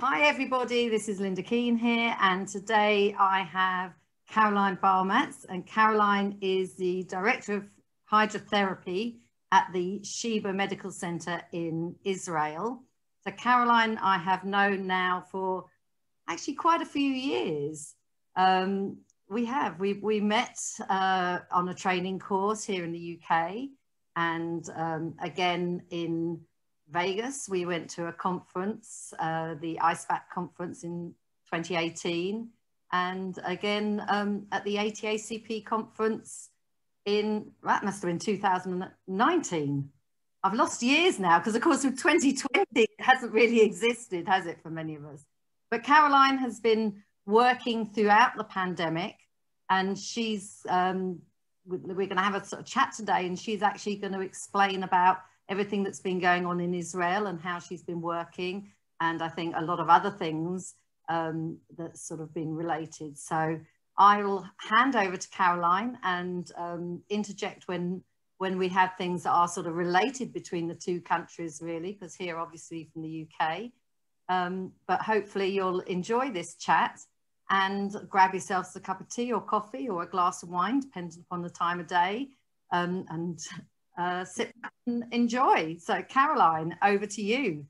Hi everybody, this is Lynda Keane here, and today I have Caroline Barmatz, and Caroline is the Director of Hydrotherapy at the Sheba Medical Center in Israel. So Caroline I have known now for actually quite a few years. We met on a training course here in the UK, and again in Vegas. We went to a conference, the IceBAC conference in 2018, and again at the ATACP conference that must have been 2019. I've lost years now because of course with 2020 it hasn't really existed, has it, for many of us? But Caroline has been working throughout the pandemic, and she's we're going to have a sort of chat today, and she's actually going to explain about everything that's been going on in Israel and how she's been working, and I think a lot of other things that's sort of been related. So I will hand over to Caroline and interject when we have things that are sort of related between the two countries, really, because here obviously from the UK. But hopefully you'll enjoy this chat and grab yourselves a cup of tea or coffee or a glass of wine, depending upon the time of day, and sit back and enjoy. So Caroline, over to you.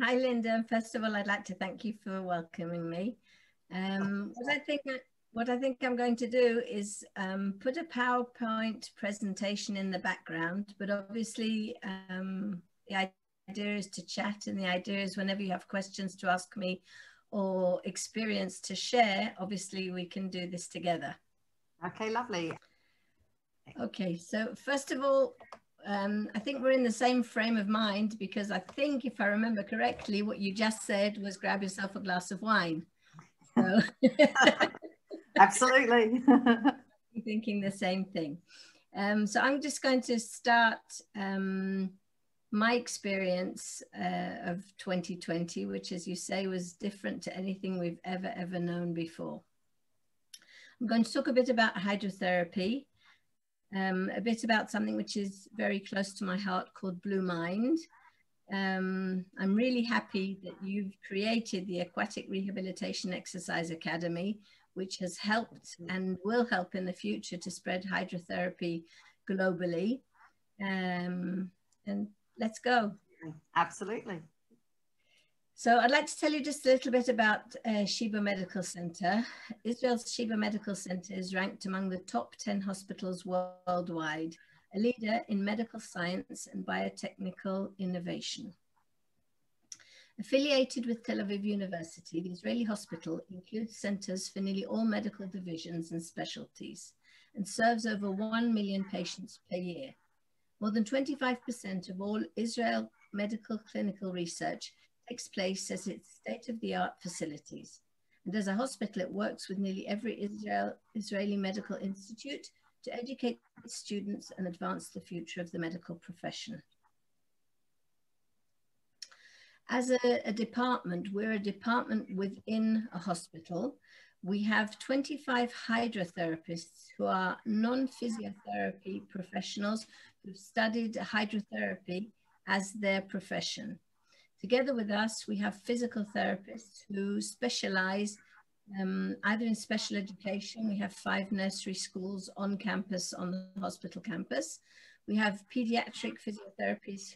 Hi Lynda. First of all, I'd like to thank you for welcoming me. What I think I'm going to do is put a PowerPoint presentation in the background, but obviously the idea is to chat, and the idea is whenever you have questions to ask me or experience to share, obviously we can do this together. Okay, lovely. Okay, so first of all, I think we're in the same frame of mind, because I think, if I remember correctly, what you just said was grab yourself a glass of wine. So absolutely. Thinking the same thing. So I'm just going to start my experience of 2020, which, as you say, was different to anything we've ever known before. I'm going to talk a bit about hydrotherapy, a bit about something which is very close to my heart called Blue Mind. I'm really happy that you've created the Aquatic Rehabilitation Exercise Academy, which has helped and will help in the future to spread hydrotherapy globally. And let's go. Absolutely. So I'd like to tell you just a little bit about Sheba Medical Center. Israel's Sheba Medical Center is ranked among the top 10 hospitals worldwide, a leader in medical science and biotechnical innovation. Affiliated with Tel Aviv University, the Israeli hospital includes centers for nearly all medical divisions and specialties, and serves over 1 million patients per year. More than 25% of all Israel medical clinical research takes place as its state-of-the-art facilities. And as a hospital, it works with nearly every Israeli medical institute to educate students and advance the future of the medical profession. As a department, we're a department within a hospital. We have 25 hydrotherapists who are non-physiotherapy professionals who've studied hydrotherapy as their profession. Together with us, we have physical therapists who specialize either in special education. We have 5 nursery schools on campus, on the hospital campus. We have pediatric physiotherapists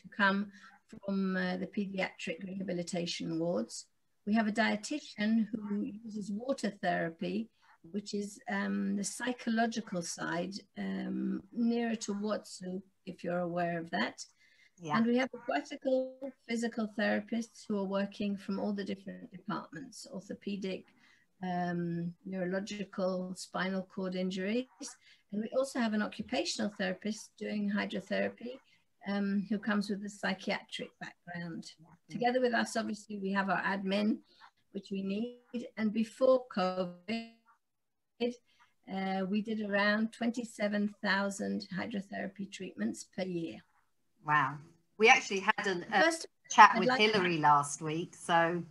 who come from the pediatric rehabilitation wards. We have a dietitian who uses water therapy, which is the psychological side, nearer to Watsu, if you're aware of that. Yeah. And we have aquatical physical therapists who are working from all the different departments: orthopedic, neurological, spinal cord injuries. And we also have an occupational therapist doing hydrotherapy who comes with a psychiatric background. Together with us, obviously, we have our admin, which we need. And before COVID, we did around 27,000 hydrotherapy treatments per year. Wow. We actually had a chat with Hillary last week, so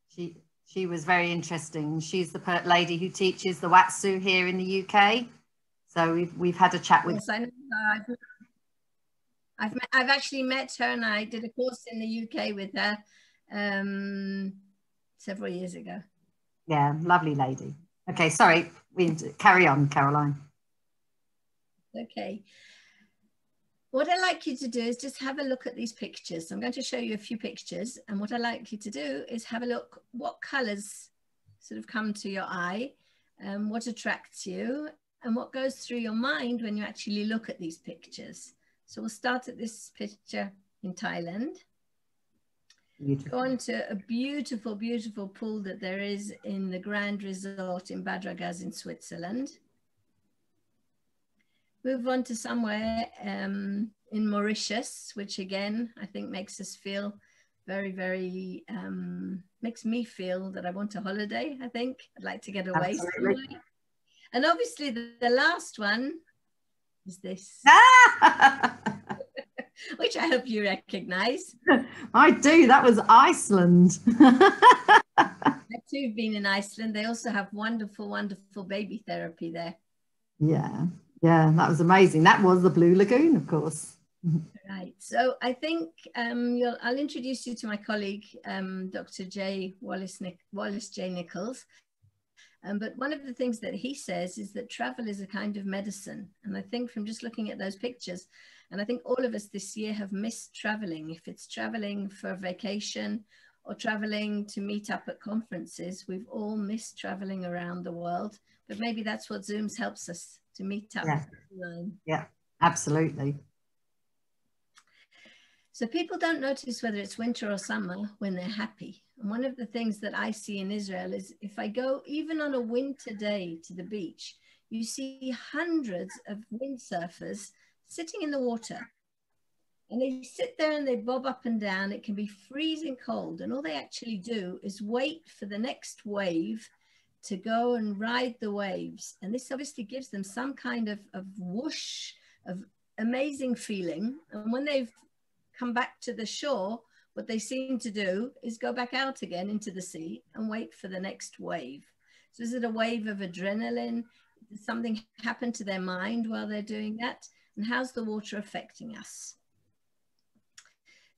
she was very interesting. She's the lady who teaches the Watsu here in the UK. So we've had a chat with. Yes, I've actually met her, and I did a course in the UK with her several years ago. Yeah, lovely lady. Okay, sorry, we carry on, Caroline. Okay. What I'd like you to do is just have a look at these pictures. I'm going to show you a few pictures, and what I'd like you to do is have a look what colors sort of come to your eye, what attracts you, and what goes through your mind when you actually look at these pictures. So we'll start at this picture in Thailand. Beautiful. Go on to a beautiful, beautiful pool that there is in the Grand Resort in Bhadragas in Switzerland. Move on to somewhere in Mauritius, which again, I think makes us feel very, very, makes me feel that I want a holiday, I think. I'd like to get away somewhere. And obviously the last one is this, which I hope you recognize. I do, that was Iceland. I too have been in Iceland. They also have wonderful, wonderful baby therapy there. Yeah. Yeah, that was amazing. That was the Blue Lagoon, of course. Right. So I think I'll introduce you to my colleague, Dr. Wallace J. Nichols. But one of the things that he says is that travel is a kind of medicine. And I think from just looking at those pictures, and I think all of us this year have missed traveling. If it's traveling for vacation or traveling to meet up at conferences, we've all missed traveling around the world. But maybe that's what Zooms helps us to meet up. Yeah, yeah, absolutely. So people don't notice whether it's winter or summer when they're happy. And one of the things that I see in Israel is if I go even on a winter day to the beach, you see hundreds of windsurfers sitting in the water. And they sit there and they bob up and down. It can be freezing cold. And all they actually do is wait for the next wave to go and ride the waves. And this obviously gives them some kind of whoosh, of amazing feeling. And when they've come back to the shore, what they seem to do is go back out again into the sea and wait for the next wave. So is it a wave of adrenaline? Does something happen to their mind while they're doing that? And how's the water affecting us?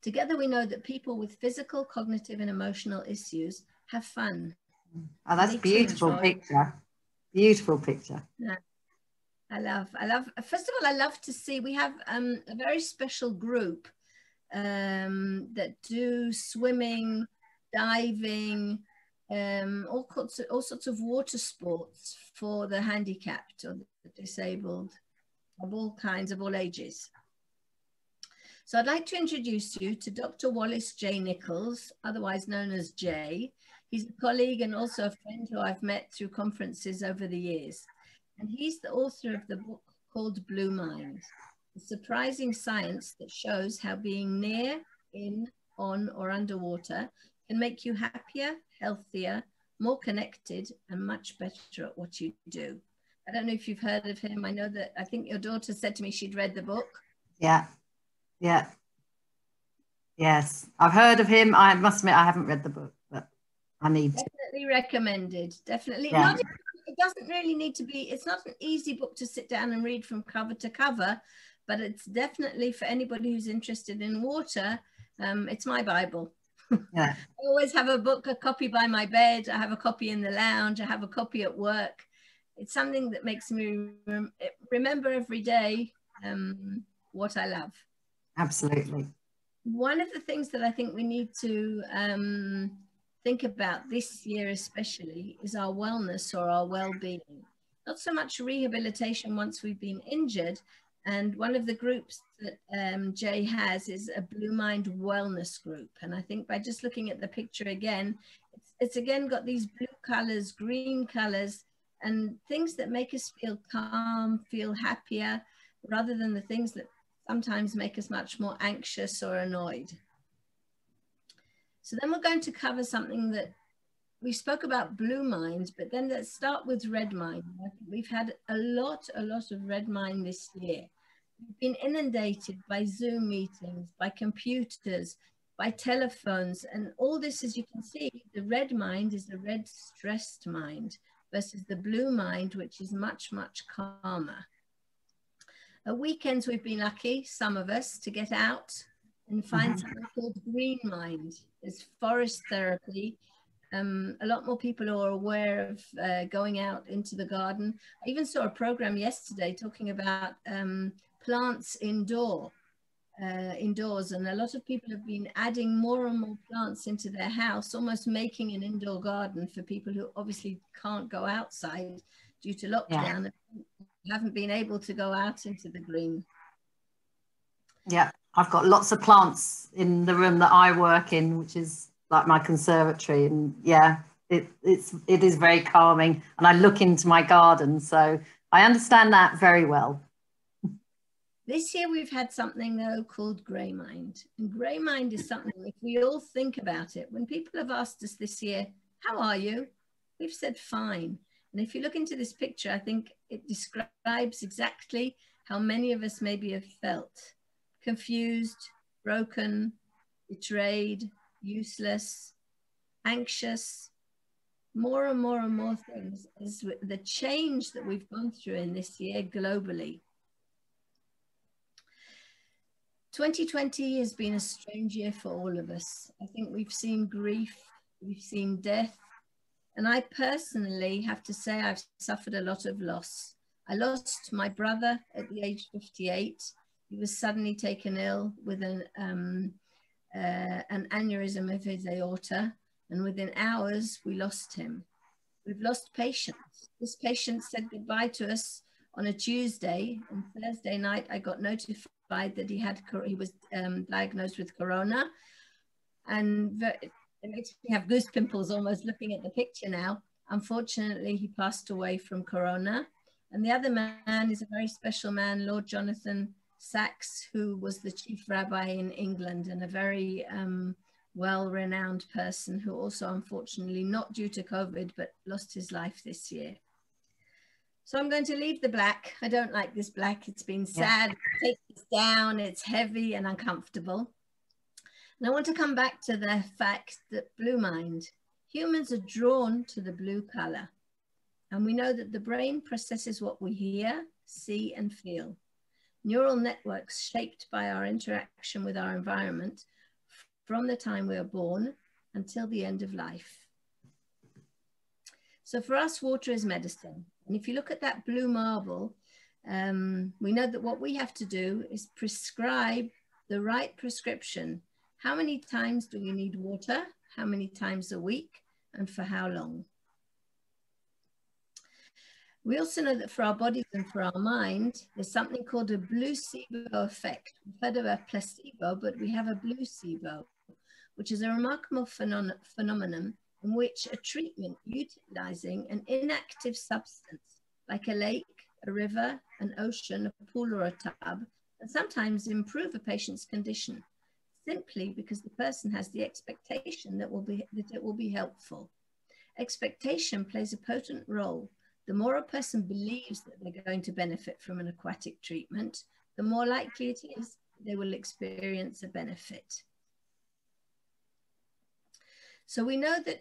Together, we know that people with physical, cognitive, and emotional issues have fun. Oh, that's a beautiful picture. Beautiful picture. Yeah. I love, first of all, I love to see, we have a very special group that do swimming, diving, all sorts of water sports for the handicapped or the disabled of all kinds, of all ages. So I'd like to introduce you to Dr. Wallace J. Nichols, otherwise known as Jay. He's a colleague and also a friend who I've met through conferences over the years. And he's the author of the book called Blue Mind, the surprising science that shows how being near, in, on, or underwater can make you happier, healthier, more connected, and much better at what you do. I don't know if you've heard of him. I think your daughter said to me she'd read the book. Yeah. Yeah. Yes, I've heard of him. I must admit I haven't read the book, but I need to. Definitely recommended. Definitely. Yeah. It doesn't really need to be, it's not an easy book to sit down and read from cover to cover, but it's definitely for anybody who's interested in water. It's my Bible. Yeah. I always have a copy by my bed. I have a copy in the lounge. I have a copy at work. It's something that makes me remember every day what I love. Absolutely. One of the things that I think we need to think about this year especially is our wellness or our well-being. Not so much rehabilitation once we've been injured. And one of the groups that Jay has is a Blue Mind Wellness Group. And I think by just looking at the picture again, it's again got these blue colors, green colors, and things that make us feel calm, feel happier, rather than the things that sometimes make us much more anxious or annoyed. So then we're going to cover something that we spoke about blue mind, but then let's start with red mind. We've had a lot of red mind this year. We've been inundated by Zoom meetings, by computers, by telephones, and all this, as you can see, the red mind is the red stressed mind versus the blue mind, which is much, much calmer. At weekends, we've been lucky, some of us, to get out and find something called Green Mind. It's forest therapy. A lot more people are aware of going out into the garden. I even saw a program yesterday talking about plants indoors, and a lot of people have been adding more and more plants into their house, almost making an indoor garden for people who obviously can't go outside due to lockdown. Haven't been able to go out into the green. Yeah, I've got lots of plants in the room that I work in, which is like my conservatory, and yeah, it is very calming. And I look into my garden, so I understand that very well. This year we've had something though called Grey Mind, and Grey Mind is something, if we all think about it, when people have asked us this year, how are you? We've said fine. And if you look into this picture, I think it describes exactly how many of us maybe have felt: confused, broken, betrayed, useless, anxious, more and more and more things as the change that we've gone through in this year globally. 2020 has been a strange year for all of us. I think we've seen grief, we've seen death, and I personally have to say I've suffered a lot of loss. I lost my brother at the age of 58. He was suddenly taken ill with an aneurysm of his aorta, and within hours we lost him. We've lost patients. This patient said goodbye to us on a Tuesday, and Thursday night I got notified that he was diagnosed with corona, and it makes me have goose pimples almost looking at the picture now. Unfortunately, he passed away from corona. And the other man is a very special man, Lord Jonathan Sachs, who was the chief rabbi in England and a very well-renowned person who also, unfortunately, not due to COVID, but lost his life this year. So I'm going to leave the black. I don't like this black. It's been sad. Take this down. It's heavy and uncomfortable. And I want to come back to the fact that blue mind, humans are drawn to the blue color. And we know that the brain processes what we hear, see, and feel. Neural networks shaped by our interaction with our environment from the time we are born until the end of life. So for us, water is medicine. And if you look at that blue marble, we know that what we have to do is prescribe the right prescription. How many times do we need water? How many times a week? And for how long? We also know that for our bodies and for our mind, there's something called a blue Sibo effect. We've heard of a placebo, but we have a blue Sibo, which is a remarkable phenomenon in which a treatment utilizing an inactive substance, like a lake, a river, an ocean, a pool, or a tub, can sometimes improve a patient's condition, simply because the person has the expectation that it will be helpful. Expectation plays a potent role. The more a person believes that they're going to benefit from an aquatic treatment, the more likely it is they will experience a benefit. So we know that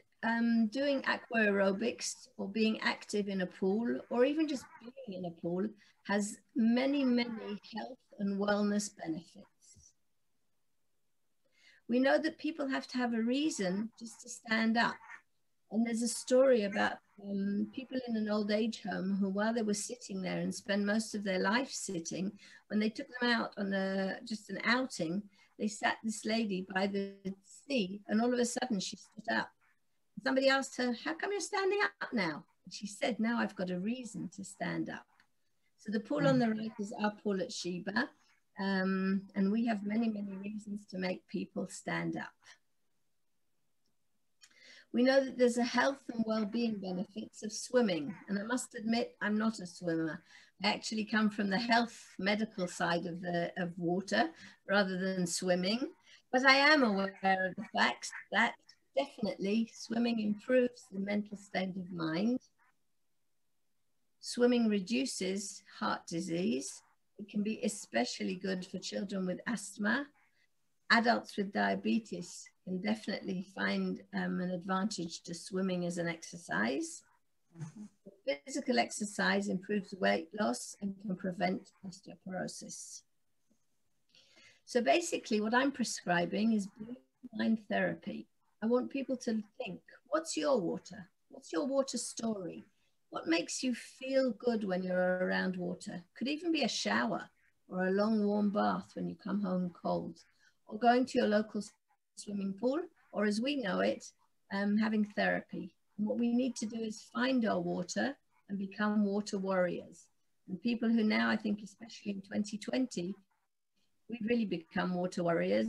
doing aqua aerobics or being active in a pool or even just being in a pool has many, many health and wellness benefits. We know that people have to have a reason just to stand up. And there's a story about people in an old age home who, while they were sitting there and spend most of their life sitting, when they took them out on just an outing, they sat this lady by the sea, and all of a sudden she stood up. Somebody asked her, how come you're standing up now? And she said, now I've got a reason to stand up. So the pool on the right is our pool at Sheba, and we have many, many reasons to make people stand up. We know that there's a health and well-being benefits of swimming. And I must admit, I'm not a swimmer. I actually come from the health medical side of water rather than swimming. But I am aware of the fact that definitely swimming improves the mental state of mind. Swimming reduces heart disease. It can be especially good for children with asthma. Adults with diabetes can definitely find an advantage to swimming as an exercise. Physical exercise improves weight loss and can prevent osteoporosis. So basically what I'm prescribing is blue mind therapy. I want people to think, what's your water? What's your water story? What makes you feel good when you're around water? Could even be a shower or a long warm bath when you come home cold, or going to your local swimming pool, or as we know it, having therapy. And what we need to do is find our water and become water warriors. And people who now, I think, especially in 2020, we've really become water warriors,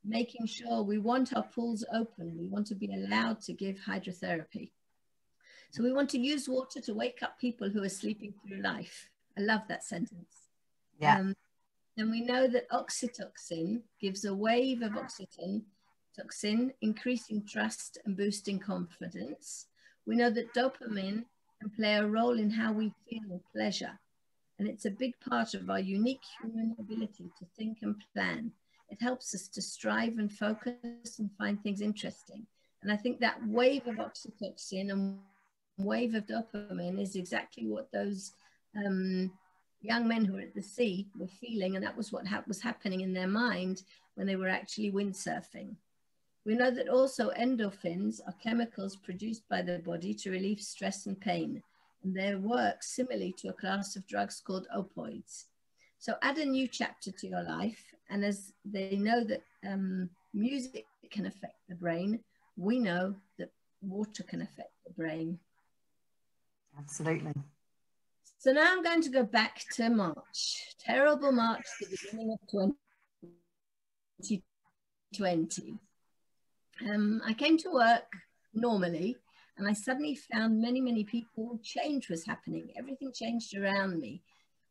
making sure we want our pools open. We want to be allowed to give hydrotherapy. So we want to use water to wake up people who are sleeping through life. I love that sentence. Yeah. And we know that oxytocin gives a wave of oxytocin, increasing trust and boosting confidence. We know that dopamine can play a role in how we feel pleasure. And it's a big part of our unique human ability to think and plan. It helps us to strive and focus and find things interesting. And I think that wave of oxytocin and wave of dopamine is exactly what those young men who were at the sea were feeling. And that was what was happening in their mind when they were actually windsurfing. We know that also endorphins are chemicals produced by the body to relieve stress and pain. And they work similarly to a class of drugs called opioids. So add a new chapter to your life. And as they know that music can affect the brain, we know that water can affect the brain. Absolutely. So now I'm going to go back to March, terrible March, the beginning of 2020. I came to work normally, and I suddenly found many people, change was happening. Everything changed around me.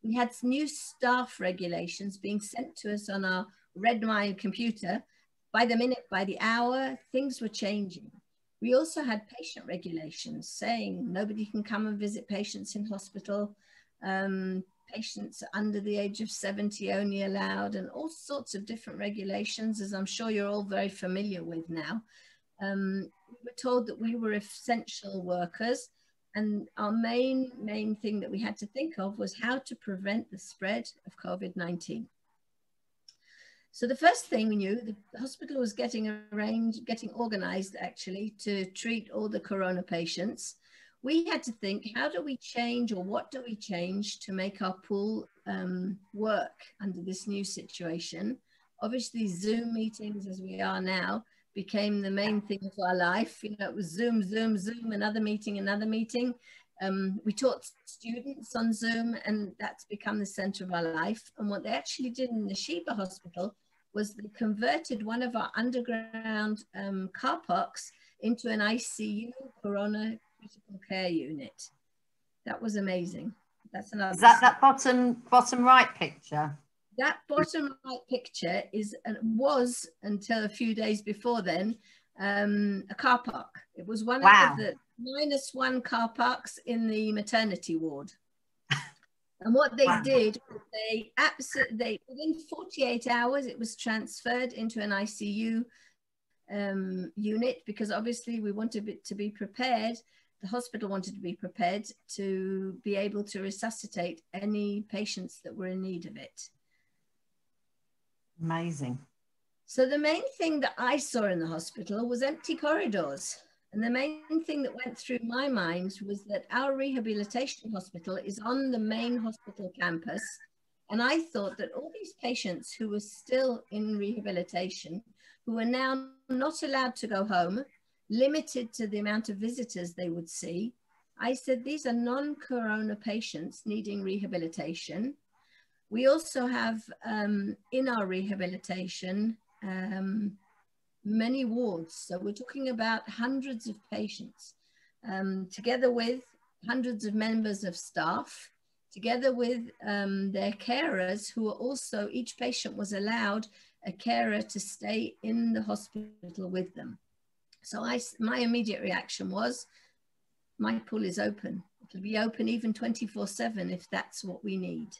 We had new staff regulations being sent to us on our Redmine computer. By the minute, by the hour, things were changing. We also had patient regulations saying nobody can come and visit patients in hospital. Patients under the age of 70 only allowed, and all sorts of different regulations, as I'm sure you're all very familiar with now. We were told that we were essential workers, and our main thing that we had to think of was how to prevent the spread of COVID-19. So the first thing we knew, the hospital was getting organized actually to treat all the corona patients. We had to think, how do we change, or what do we change to make our pool work under this new situation? Obviously, Zoom meetings, as we are now, became the main thing of our life. You know, it was Zoom, another meeting. We taught students on Zoom, and that's become the center of our life. And what they actually did in the Sheba Hospital was they converted one of our underground car parks into an ICU, Corona Critical Care Unit. That was amazing. That's another. Is that bottom right picture? That bottom right picture was until a few days before then a car park. It was one of the -1 car parks in the maternity ward. And what they did, they within 48 hours, it was transferred into an ICU unit, because obviously we wanted it to be prepared. The hospital wanted to be prepared to be able to resuscitate any patients that were in need of it. Amazing. So the main thing that I saw in the hospital was empty corridors. And the main thing that went through my mind was that our rehabilitation hospital is on the main hospital campus. And I thought that all these patients who were still in rehabilitation, who are now not allowed to go home, limited to the amount of visitors they would see, I said, these are non-corona patients needing rehabilitation. We also have in our rehabilitation many wards. So we're talking about hundreds of patients, together with hundreds of members of staff, together with their carers, who are also, each patient was allowed a carer to stay in the hospital with them. So my immediate reaction was, my pool is open. It'll be open even 24/7 if that's what we need.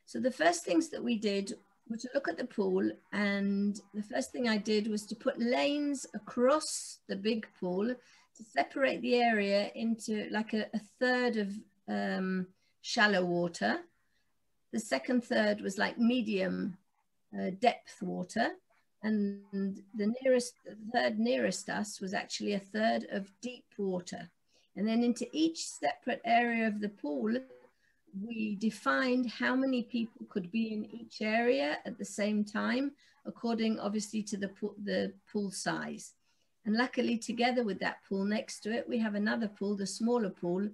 So the first things that we did were to look at the pool, and the first thing I did was to put lanes across the big pool to separate the area into like a third of shallow water. The second third was like medium depth water. And the third nearest us was actually a third of deep water. And then into each separate area of the pool, we defined how many people could be in each area at the same time, according obviously to the pool size. And luckily, together with that pool next to it, we have another pool, the smaller pool,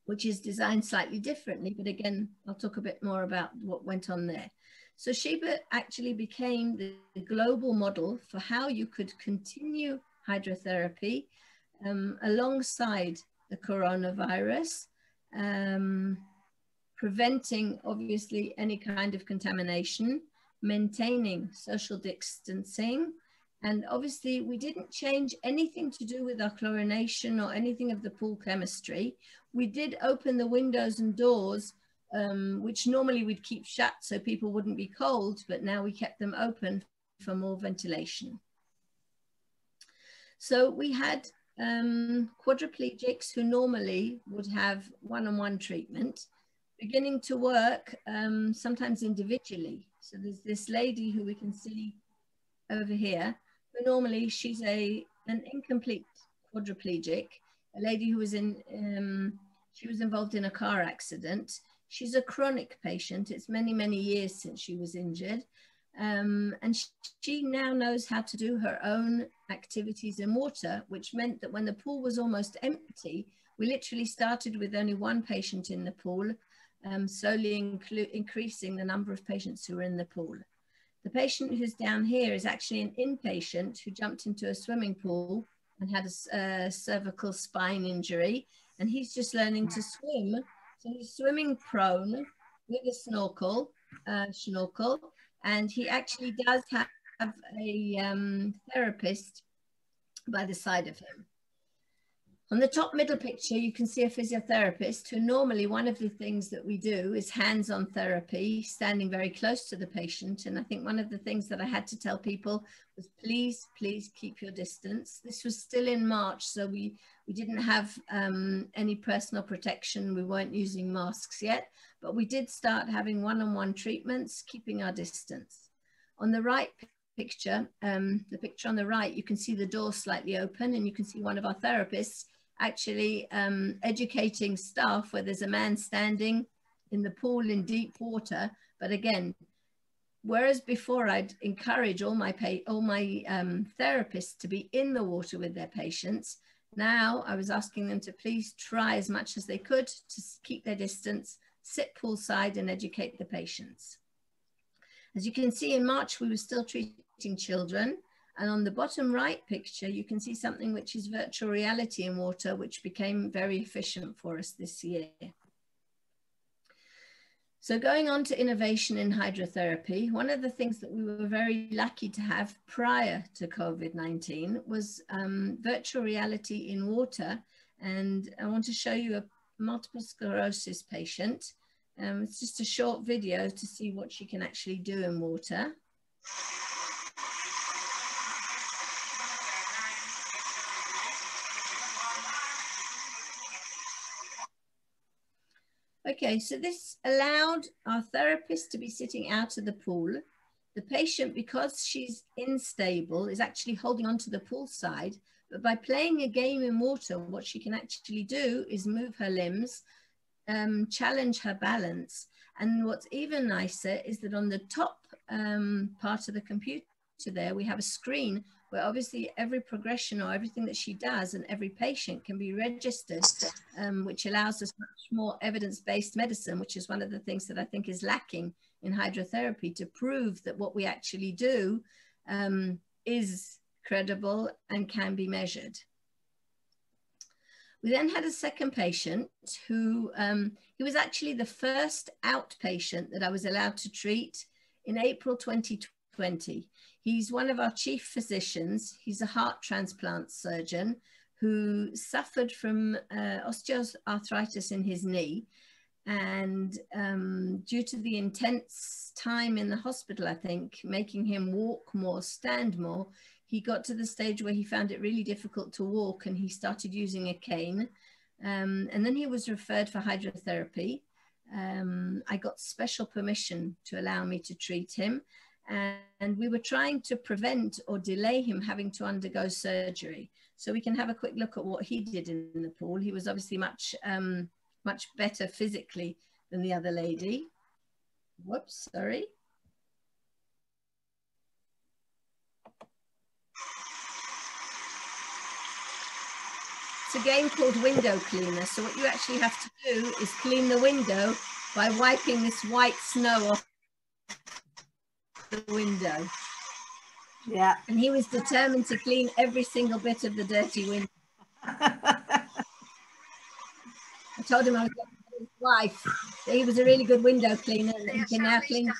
which is designed slightly differently. But again, I'll talk a bit more about what went on there. So Sheba actually became the global model for how you could continue hydrotherapy alongside the coronavirus, preventing obviously any kind of contamination, maintaining social distancing. And obviously we didn't change anything to do with our chlorination or anything of the pool chemistry. We did open the windows and doors, which normally we'd keep shut so people wouldn't be cold, but now we kept them open for more ventilation. So we had quadriplegics who normally would have one-on-one treatment, beginning to work sometimes individually. So there's this lady who we can see over here, who normally she's an incomplete quadriplegic, a lady who was she was involved in a car accident. She's a chronic patient. It's many, many years since she was injured. And she now knows how to do her own activities in water, which meant that when the pool was almost empty, we literally started with only one patient in the pool, slowly increasing the number of patients who were in the pool. The patient who's down here is actually an inpatient who jumped into a swimming pool and had a cervical spine injury, and he's just learning to swim. So he's swimming prone with a snorkel, and he actually does have a therapist by the side of him. On the top middle picture, you can see a physiotherapist who normally one of the things that we do is hands-on therapy, standing very close to the patient. And I think one of the things that I had to tell people was please, please keep your distance. This was still in March, so we didn't have any personal protection. We weren't using masks yet, but we did start having one-on-one treatments, keeping our distance. On the right picture, the picture on the right, you can see the door slightly open, and you can see one of our therapists actually educating staff where there's a man standing in the pool in deep water. But again, whereas before I'd encourage all my therapists to be in the water with their patients, now I was asking them to please try as much as they could to keep their distance, sit poolside and educate the patients. As you can see, in March, we were still treating children. And on the bottom right picture, you can see something which is virtual reality in water, which became very efficient for us this year. So going on to innovation in hydrotherapy, one of the things that we were very lucky to have prior to COVID-19 was virtual reality in water. And I want to show you a multiple sclerosis patient. It's just a short video to see what she can actually do in water. Okay, so this allowed our therapist to be sitting out of the pool. The patient, because she's unstable, is actually holding onto the pool side, but by playing a game in water, what she can actually do is move her limbs, challenge her balance. And what's even nicer is that on the top part of the computer there, we have a screen where obviously every progression or everything that she does and every patient can be registered, which allows us much more evidence-based medicine, which is one of the things that I think is lacking in hydrotherapy, to prove that what we actually do is credible and can be measured. We then had a second patient who he was actually the first outpatient that I was allowed to treat in April 2020. He's one of our chief physicians. He's a heart transplant surgeon who suffered from osteoarthritis in his knee. And due to the intense time in the hospital, I think, making him walk more, stand more, he got to the stage where he found it really difficult to walk, and he started using a cane. And then he was referred for hydrotherapy. I got special permission to allow me to treat him. And we were trying to prevent or delay him having to undergo surgery. So we can have a quick look at what he did in the pool. He was obviously much better physically than the other lady. Whoops, sorry. It's a game called window cleaner. So what you actually have to do is clean the window by wiping this white snow off the window. Yeah. And he was determined to clean every single bit of the dirty window. I told him I was going to tell his wife that he was a really good window cleaner, and that he can now clean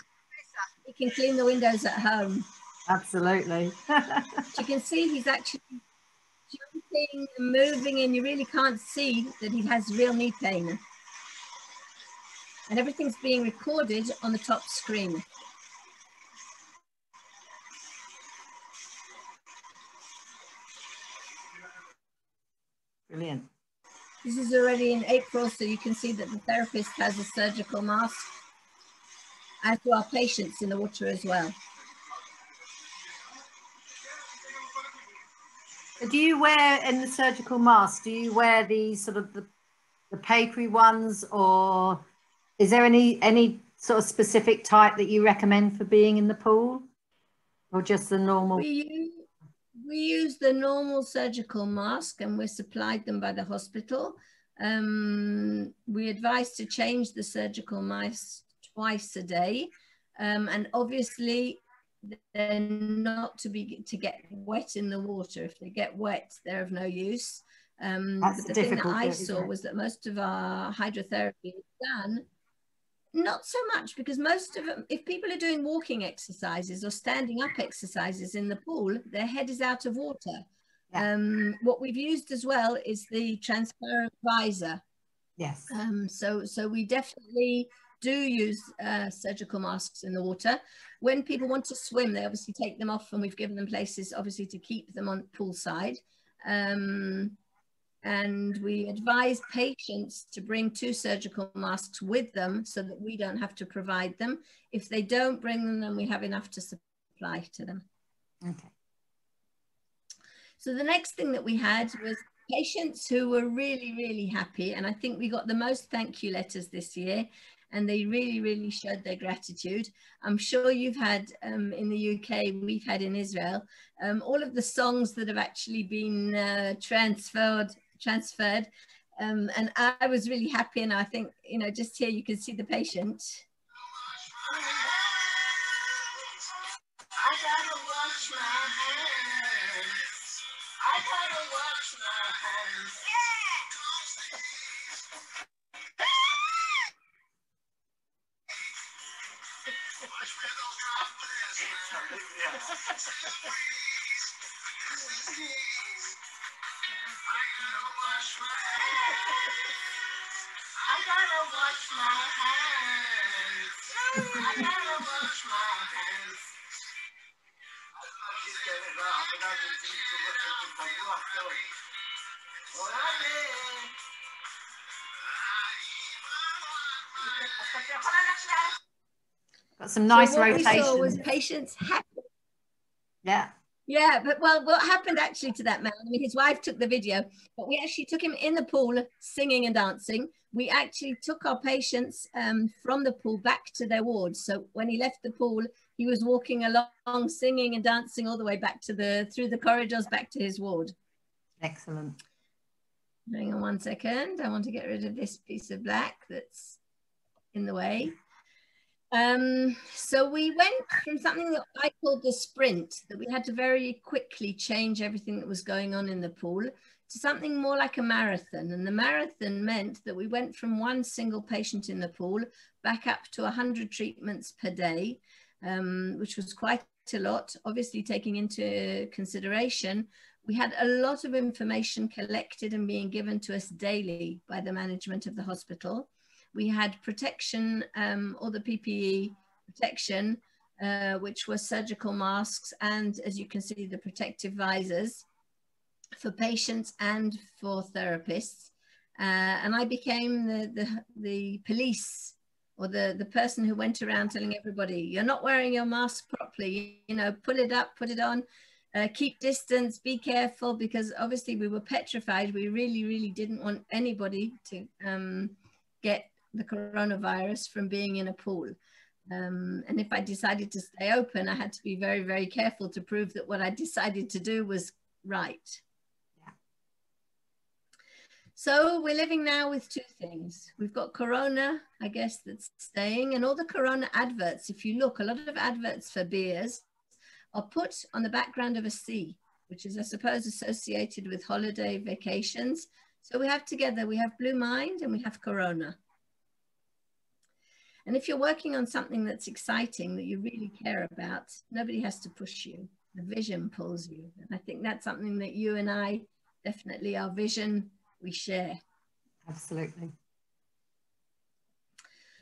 the windows at home. Absolutely. You can see he's actually jumping and moving, and you really can't see that he has real knee pain. And everything's being recorded on the top screen. Brilliant. This is already in April, so you can see that the therapist has a surgical mask, as do our patients in the water as well. Do you wear, in the surgical mask, do you wear the sort of the papery ones, or is there any sort of specific type that you recommend for being in the pool, or just the normal? We use the normal surgical mask, and we're supplied them by the hospital. We advise to change the surgical mask twice a day, and obviously they're not to get wet in the water. If they get wet, they're of no use. But the thing that I saw was that most of our hydrotherapy is done. Not so much, because most of them, if people are doing walking exercises or standing up exercises in the pool, their head is out of water. Yeah. What we've used as well is the transparent visor. Yes. So we definitely do use surgical masks in the water. When people want to swim, they obviously take them off, and we've given them places obviously to keep them on poolside. And we advise patients to bring 2 surgical masks with them so that we don't have to provide them. If they don't bring them, then we have enough to supply to them. Okay. So the next thing that we had was patients who were really, really happy. And I think we got the most thank you letters this year, and they really, really showed their gratitude. I'm sure you've had in the UK, we've had in Israel, all of the songs that have actually been transferred. And I was really happy, and I think, you know, just here you can see the patient. I gotta wash my hands. I gotta wash my hands. I gotta wash my hands. I gotta wash my hands. Got some nice rotation. What we saw was patients happy. Yeah. Yeah, but well, what happened actually to that man, I mean, his wife took the video, but we actually took him in the pool singing and dancing. We actually took our patients from the pool back to their wards. So when he left the pool, he was walking along, singing and dancing all the way back to through the corridors back to his ward. Excellent. Hang on one second. I want to get rid of this piece of black that's in the way. So we went from something that I called the sprint, that we had to very quickly change everything that was going on in the pool, to something more like a marathon. And the marathon meant that we went from 1 single patient in the pool back up to 100 treatments per day, which was quite a lot. Obviously, taking into consideration, we had a lot of information collected and being given to us daily by the management of the hospital. We had protection, all the PPE protection, which was surgical masks and, as you can see, the protective visors for patients and for therapists. And I became the police, or the person who went around telling everybody, you're not wearing your mask properly, you know, pull it up, put it on, keep distance, be careful, because obviously we were petrified. We really, really didn't want anybody to get the coronavirus from being in a pool. And if I decided to stay open, I had to be very, very careful to prove that what I decided to do was right. Yeah. So we're living now with two things. We've got Corona, I guess, that's staying, and all the Corona adverts. If you look, a lot of adverts for beers are put on the background of a sea, which is, I suppose, associated with holiday vacations. So we have together, we have Blue Mind and we have Corona. And if you're working on something that's exciting, that you really care about, nobody has to push you. The vision pulls you. And I think that's something that you and I, definitely our vision, we share. Absolutely.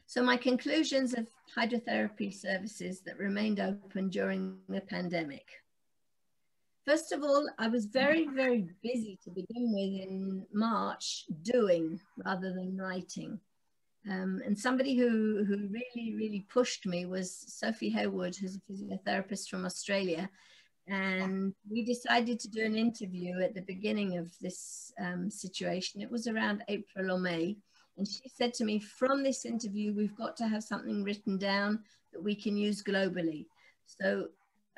So my conclusions of hydrotherapy services that remained open during the pandemic. First of all, I was very, very busy to begin with in March, doing rather than writing. And somebody who really, really pushed me was Sophie Haywood, who's a physiotherapist from Australia. And we decided to do an interview at the beginning of this situation. It was around April or May. And she said to me, from this interview, we've got to have something written down that we can use globally. So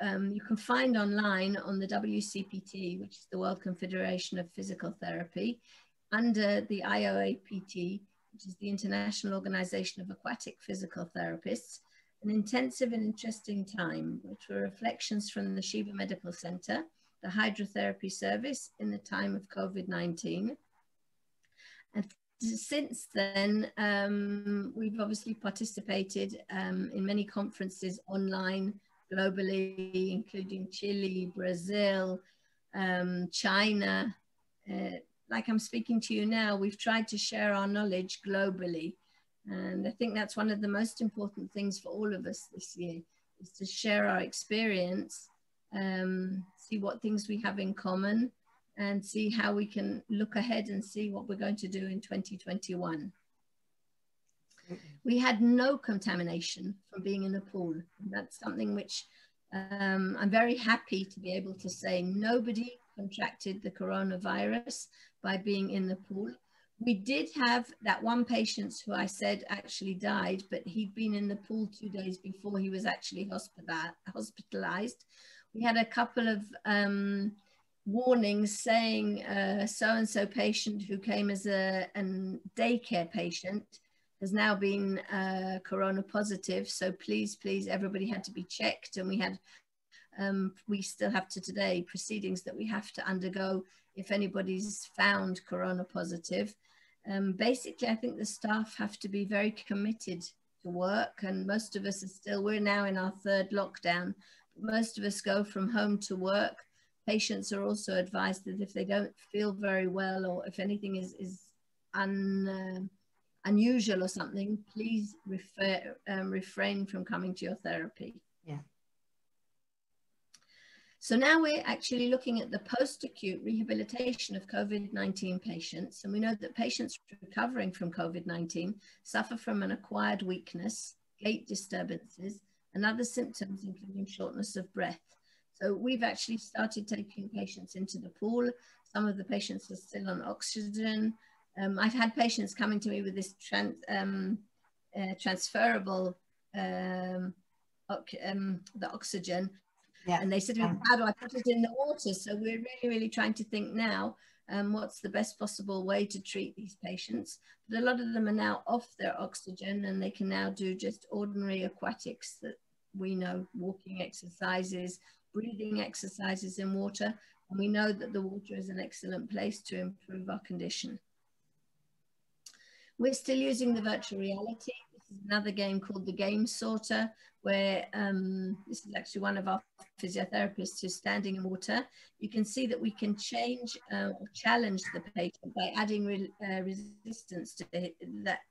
you can find online on the WCPT, which is the World Confederation of Physical Therapy, under the IOAPT, which is the International Organization of Aquatic Physical Therapists, an intensive and interesting time, which were reflections from the Sheba Medical Center, the hydrotherapy service in the time of COVID-19. And since then, we've obviously participated in many conferences online, globally, including Chile, Brazil, China. Like I'm speaking to you now, we've tried to share our knowledge globally. And I think that's one of the most important things for all of us this year, is to share our experience, see what things we have in common, and see how we can look ahead and see what we're going to do in 2021. We had no contamination from being in a pool. That's something which I'm very happy to be able to say. Nobody contracted the coronavirus by being in the pool. We did have that one patient who I said actually died, but he'd been in the pool 2 days before he was actually hospitalized. We had a couple of warnings saying so-and-so patient who came as a daycare patient has now been corona positive. So please, please, everybody had to be checked. And we had, we still have to today, proceedings that we have to undergo if anybody's found corona positive. Basically, I think the staff have to be very committed to work, and most of us are still, we're now in our third lockdown, but most of us go from home to work. Patients are also advised that if they don't feel very well, or if anything is unusual or something, please refrain from coming to your therapy. Yeah. So now we're actually looking at the post-acute rehabilitation of COVID-19 patients. And we know that patients recovering from COVID-19 suffer from an acquired weakness, gait disturbances, and other symptoms, including shortness of breath. So we've actually started taking patients into the pool. Some of the patients are still on oxygen. I've had patients coming to me with this transferable, the oxygen. Yeah. And they said, how do I put it in the water? So we're really, really trying to think now, what's the best possible way to treat these patients? But a lot of them are now off their oxygen, and they can now do just ordinary aquatics that we know, walking exercises, breathing exercises in water. And we know that the water is an excellent place to improve our condition. We're still using the virtual reality. This is another game called the Game Sorter, where this is actually one of our physiotherapists who's standing in water. You can see that we can change or challenge the patient by adding resistance to that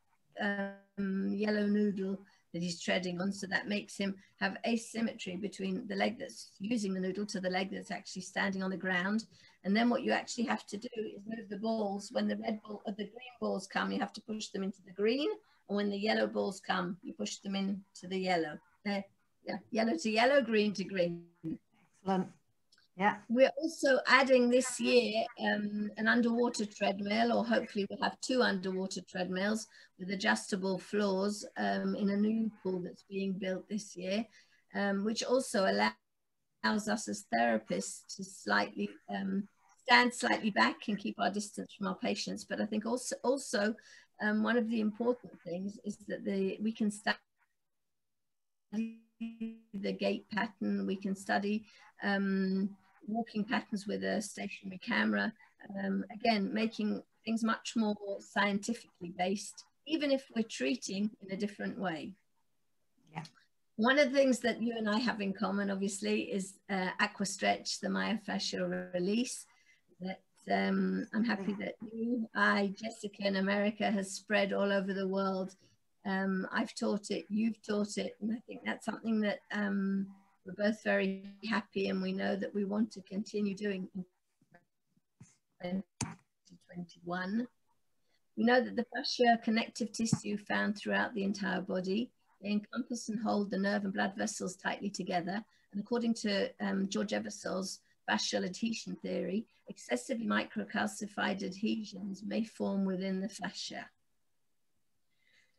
yellow noodle that he's treading on. So that makes him have asymmetry between the leg that's using the noodle to the leg that's actually standing on the ground. And then what you actually have to do is move the balls. When the red ball or the green balls come, you have to push them into the green. And when the yellow balls come, you push them into the yellow. Yellow to yellow, green to green. Excellent. Yeah. We're also adding this year an underwater treadmill, or hopefully we'll have 2 underwater treadmills with adjustable floors in a new pool that's being built this year, which also allows us as therapists to slightly stand slightly back and keep our distance from our patients. But I think also one of the important things is that we can study the gait pattern, we can study walking patterns with a stationary camera, again, making things much more scientifically based, even if we're treating in a different way. Yeah. One of the things that you and I have in common, obviously, is Aqua Stretch, the myofascial release, that I'm happy that Jessica in America has spread all over the world. I've taught it, you've taught it, and I think that's something that we're both very happy, and we know that we want to continue doing in 2021. We know that the fascia connective tissue found throughout the entire body, they encompass and hold the nerve and blood vessels tightly together. And according to George Eversol's fascial adhesion theory, excessively microcalcified adhesions may form within the fascia.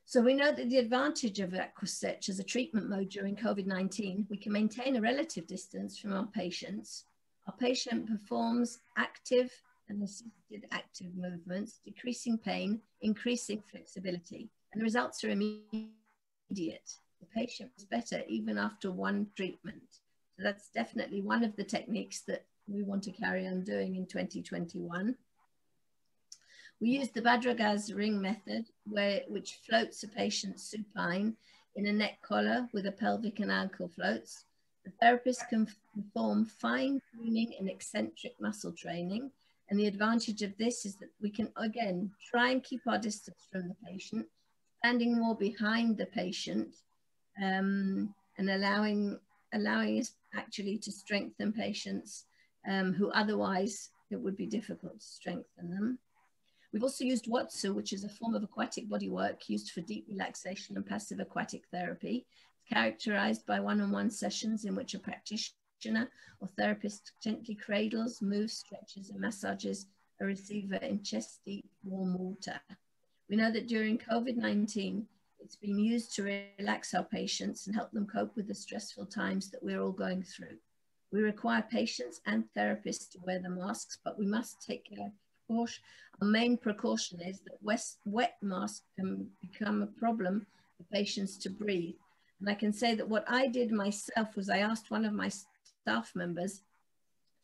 So we know that the advantage of Aqua Stretch as a treatment mode during COVID-19, we can maintain a relative distance from our patients. Our patient performs active and assisted active movements, decreasing pain, increasing flexibility, and the results are immediate. The patient is better even after 1 treatment. So that's definitely one of the techniques that we want to carry on doing in 2021. We use the Bhadragas Ring method, which floats a patient supine in a neck collar with a pelvic and ankle floats. The therapist can perform fine-tuning and eccentric muscle training. And the advantage of this is that we can, again, try and keep our distance from the patient, standing more behind the patient, and allowing us actually to strengthen patients who otherwise it would be difficult to strengthen them. We've also used Watsu, which is a form of aquatic bodywork used for deep relaxation and passive aquatic therapy. It's characterized by one-on-one sessions in which a practitioner or therapist gently cradles, moves, stretches, and massages a receiver in chest-deep warm water. We know that during COVID-19, it's been used to relax our patients and help them cope with the stressful times that we're all going through. We require patients and therapists to wear the masks, but we must take care. Our main precaution is that wet masks can become a problem for patients to breathe. And I can say that what I did myself was I asked one of my staff members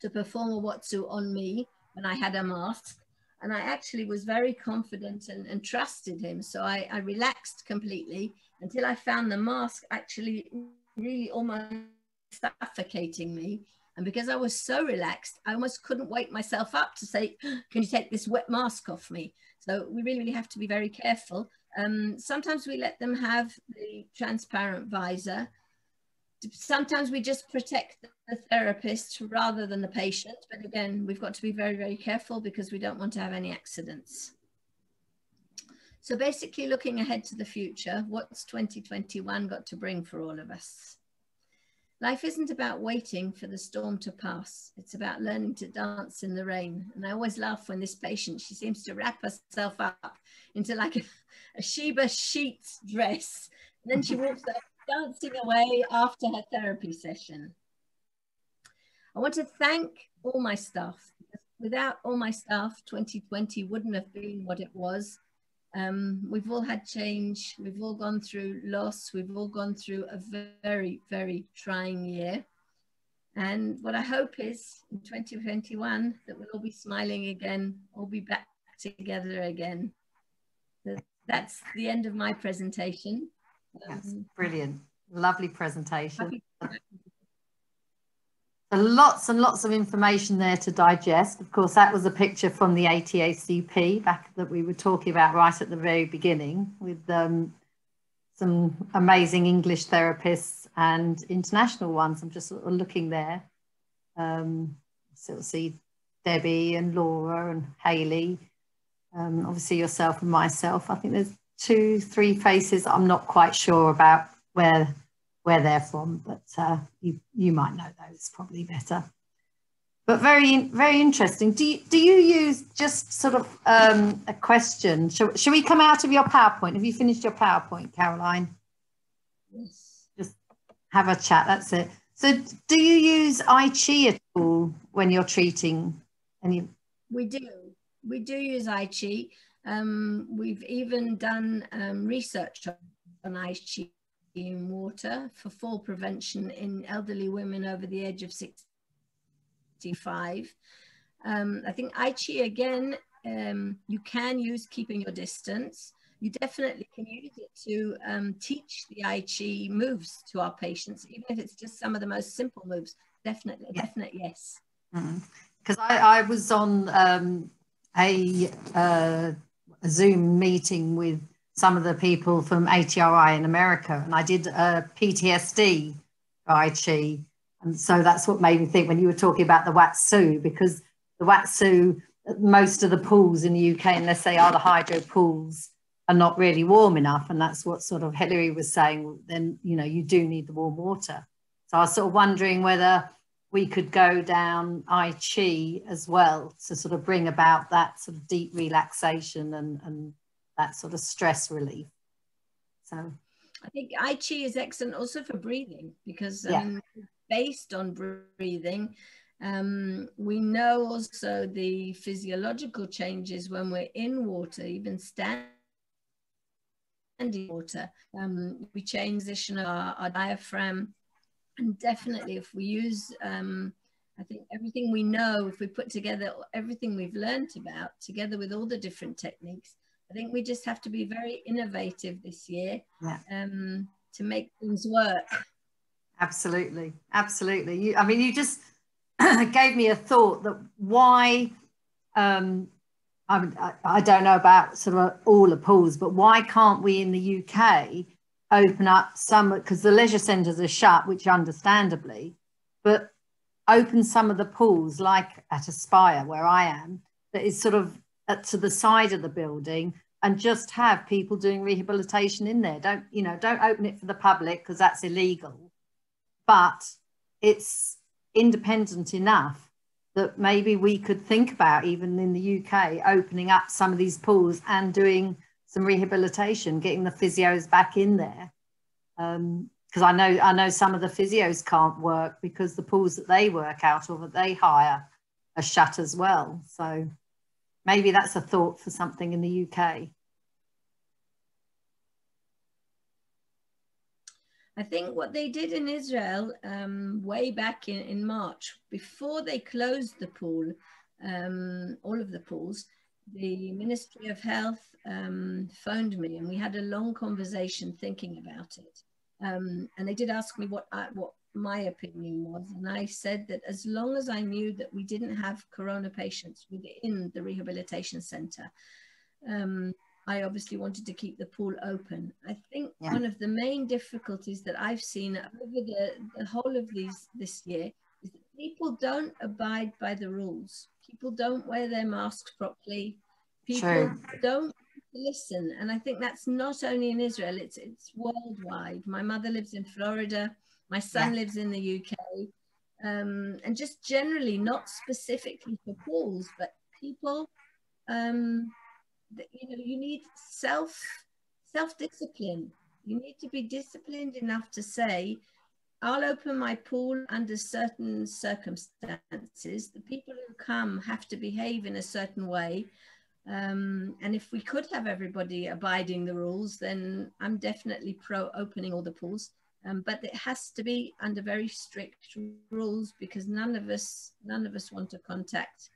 to perform a Watsu on me when I had a mask. And I actually was very confident and trusted him. So I relaxed completely until I found the mask actually really almost suffocating me. And because I was so relaxed, I almost couldn't wake myself up to say, can you take this wet mask off me? So we really have to be very careful. Sometimes we let them have the transparent visor. Sometimes we just protect the therapist rather than the patient. But again, we've got to be very, very careful because we don't want to have any accidents. So basically looking ahead to the future, what's 2021 got to bring for all of us? Life isn't about waiting for the storm to pass. It's about learning to dance in the rain. And I always laugh when this patient, she seems to wrap herself up into like a Sheba sheets dress. And then she walks up dancing away after her therapy session. I want to thank all my staff. Without all my staff, 2020 wouldn't have been what it was. We've all had change, we've all gone through loss, we've all gone through a very, very trying year. And what I hope is in 2021 that we'll all be smiling again, all be back together again. That's the end of my presentation. That's brilliant. Lovely presentation. Lots and lots of information there to digest. Of course, that was a picture from the ATACP back that we were talking about right at the very beginning with some amazing English therapists and international ones. I'm just sort of looking there. So see Debbie and Laura and Hayley, obviously yourself and myself. I think there's 2, 3 faces I'm not quite sure about where they're from, but you might know those probably better. But very, very interesting. Do you use, just sort of a question, shall we come out of your PowerPoint? Have you finished your PowerPoint, Caroline? Yes. Just have a chat, that's it. So do you use Ichi at all when you're treating any? We do use Ichi. We've even done research on Ichi in water for fall prevention in elderly women over the age of 65. I think Ichi, again, you can use keeping your distance. You definitely can use it to teach the Ichi moves to our patients, even if it's just some of the most simple moves. Definitely, yeah. Definitely, yes. Because I was on a Zoom meeting with some of the people from A.R.E.A in America, and I did a PTSD for Ichi. And so that's what made me think when you were talking about the Watsu, because the Watsu, most of the pools in the UK, unless they are the hydro pools, are not really warm enough. And that's what sort of Hilary was saying, then, you know, you do need the warm water. So I was sort of wondering whether we could go down Ichi as well to sort of bring about that sort of deep relaxation and that sort of stress relief. So I think Ichi is excellent also for breathing, because based on breathing, we know also the physiological changes when we're in water, even standing water. We change the position of our diaphragm, and definitely if we use, I think everything we know, if we put together everything we've learned about, together with all the different techniques, I think we just have to be very innovative this year to make things work. Absolutely, absolutely. I mean, you just gave me a thought that why, I don't know about sort of all the pools, but why can't we in the UK open up some, because the leisure centres are shut, which understandably, but open some of the pools like at Aspire, where I am, that is sort of to the side of the building, and just have people doing rehabilitation in there. Don't open it for the public because that's illegal. But it's independent enough that maybe we could think about, even in the UK, opening up some of these pools and doing some rehabilitation, getting the physios back in there. Because I know some of the physios can't work because the pools that they work out of, that they hire, are shut as well. So maybe that's a thought for something in the UK. I think what they did in Israel way back in March, before they closed the pool, all of the pools, the Ministry of Health phoned me, and we had a long conversation thinking about it. And they did ask me what my opinion was. And I said that as long as I knew that we didn't have corona patients within the rehabilitation center, I obviously wanted to keep the pool open. I think one of the main difficulties that I've seen over the whole of this year is that people don't abide by the rules. People don't wear their masks properly. People don't listen. And I think that's not only in Israel, it's worldwide. My mother lives in Florida. My son lives in the UK. And just generally, not specifically for pools, but people, you need self-discipline. You need to be disciplined enough to say, I'll open my pool under certain circumstances. The people who come have to behave in a certain way. And if we could have everybody abiding the rules, then I'm definitely pro opening all the pools. But it has to be under very strict rules, because none of us want to contract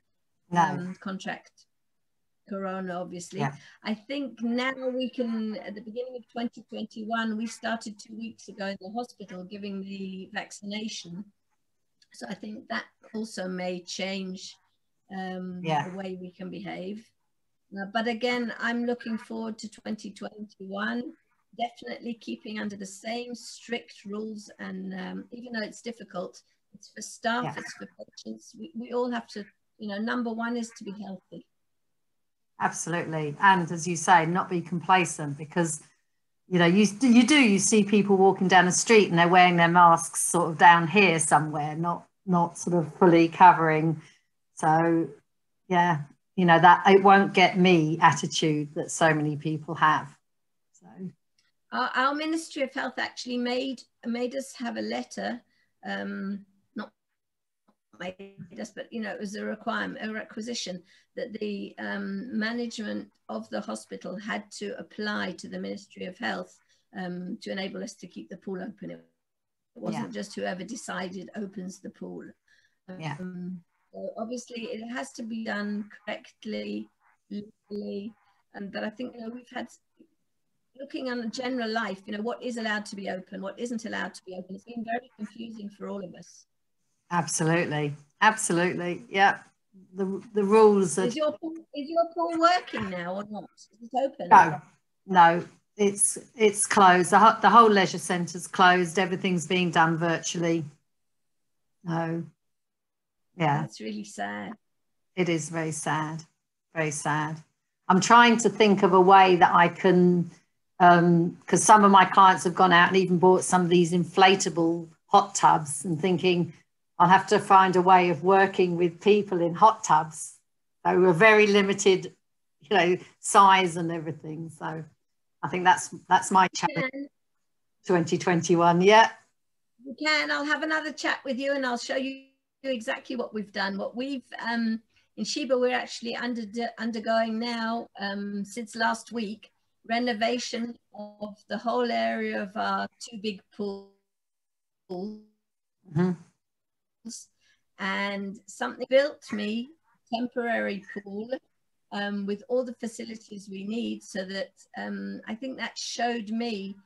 corona, obviously. I think now we can, at the beginning of 2021, we started 2 weeks ago in the hospital giving the vaccination. So I think that also may change the way we can behave. But again, I'm looking forward to 2021. definitely keeping under the same strict rules. And even though it's difficult, it's for staff, Yeah. it's for patients. We all have to, you know, number one is to be healthy. Absolutely. And as you say, not be complacent, because, you know, you see people walking down the street and they're wearing their masks sort of down here somewhere, not sort of fully covering. So, yeah, you know, that it won't get me attitude that so many people have. So our Ministry of Health actually made us have a letter, not made us, but, you know, it was a requirement, a requisition that the management of the hospital had to apply to the Ministry of Health to enable us to keep the pool open. It wasn't just whoever decided opens the pool. So obviously it has to be done correctly, legally, but I think, you know, we've had, looking on general life, you know, what is allowed to be open, what isn't allowed to be open. It's been very confusing for all of us. Absolutely. Absolutely. Yeah. The rules are... Is your pool working now or not? Is it open? No, it's closed. The whole leisure centre's closed. Everything's being done virtually. No. Yeah. That's really sad. It is very sad. Very sad. I'm trying to think of a way that I can, because some of my clients have gone out and even bought some of these inflatable hot tubs, and thinking I'll have to find a way of working with people in hot tubs. So we're very limited, you know, size and everything. So I think that's my challenge. 2021. Yeah. You can. I'll have another chat with you and I'll show you exactly what we've done. What we've in Sheba, we're actually undergoing now, since last week, renovation of the whole area of our 2 big pools. Mm-hmm. And something built me temporary pool with all the facilities we need, so that I think that showed me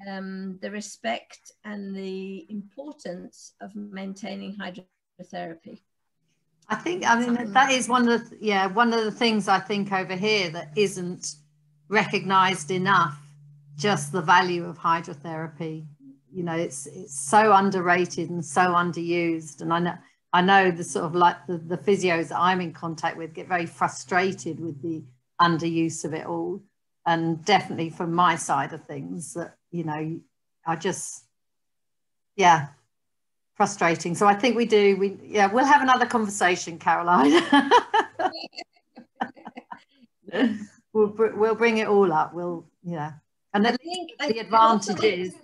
the respect and the importance of maintaining hydrotherapy. I mean, that is one of the things I think over here that isn't recognized enough, just the value of hydrotherapy. You know, it's so underrated and so underused. And I know the sort of like the physios that I'm in contact with get very frustrated with the underuse of it all. And definitely from my side of things, that, you know, I just, yeah, frustrating. So I think we'll have another conversation, Caroline. we'll bring it all up. And I think the advantage is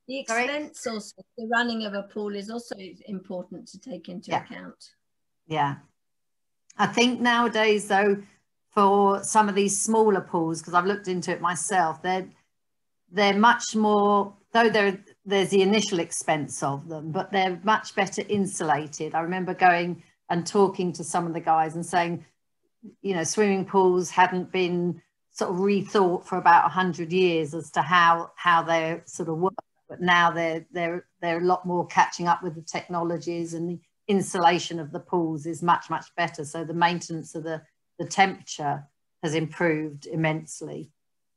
the expense also, the running of a pool is also important to take into account. Yeah. I think nowadays, though, for some of these smaller pools, because I've looked into it myself, they're much more, though there's the initial expense of them, but they're much better insulated. I remember going and talking to some of the guys and saying, you know, swimming pools hadn't been sort of rethought for about 100 years as to how they sort of work, but now they're a lot more catching up with the technologies, and the insulation of the pools is much better. So the maintenance of the temperature has improved immensely.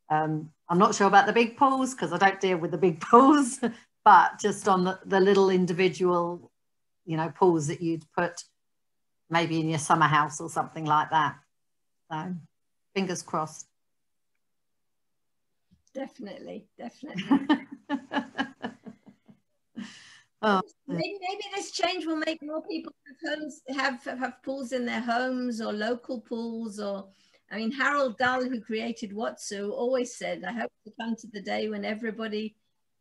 I'm not sure about the big pools because I don't deal with the big pools, but just on the little individual, you know, pools that you'd put maybe in your summer house or something like that. So fingers crossed. Definitely. Oh, maybe this change will make more people have pools in their homes, or local pools. Or, I mean, Harold Dull, who created Watsu, always said, I hope to come to the day when everybody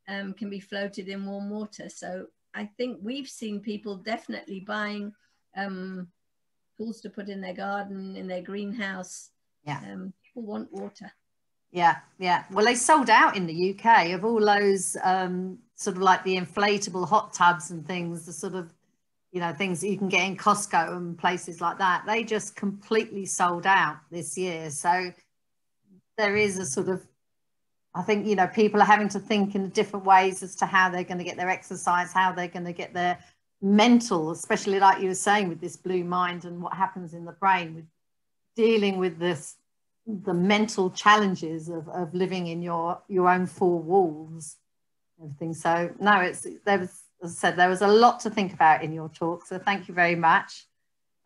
can be floated in warm water. So I think we've seen people definitely buying pools to put in their garden, in their greenhouse. Yeah. People want water. Yeah. Well, they sold out in the UK of all those sort of like the inflatable hot tubs and things, the sort of, you know, things that you can get in Costco and places like that. They just completely sold out this year. So there is a sort of, I think, you know, people are having to think in different ways as to how they're going to get their exercise, how they're going to get their mental, especially like you were saying with this blue mind and what happens in the brain with dealing with this the mental challenges of living in your own four walls, everything. So no, there was, as I said, there was a lot to think about in your talk. So thank you very much.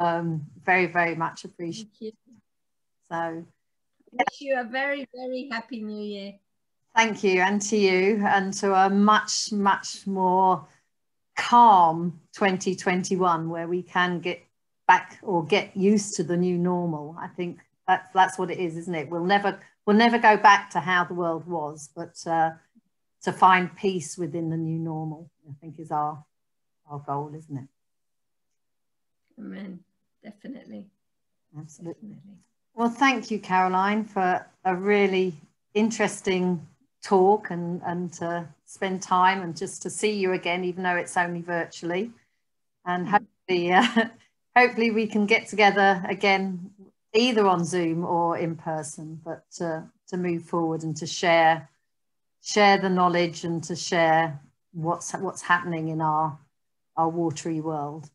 Very, very much appreciated. Thank you. So wish you a very, very happy New Year. Thank you, and to you, and to a much, much more calm 2021, where we can get back or get used to the new normal. I think that's what it is, isn't it? We'll never go back to how the world was, but to find peace within the new normal, I think, is our goal, isn't it? Amen. Definitely. Absolutely. Definitely. Well, thank you, Caroline, for a really interesting talk and to spend time and just to see you again, even though it's only virtually. And hopefully we can get together again, either on Zoom or in person, but to move forward and to share the knowledge and to share what's happening in our watery world.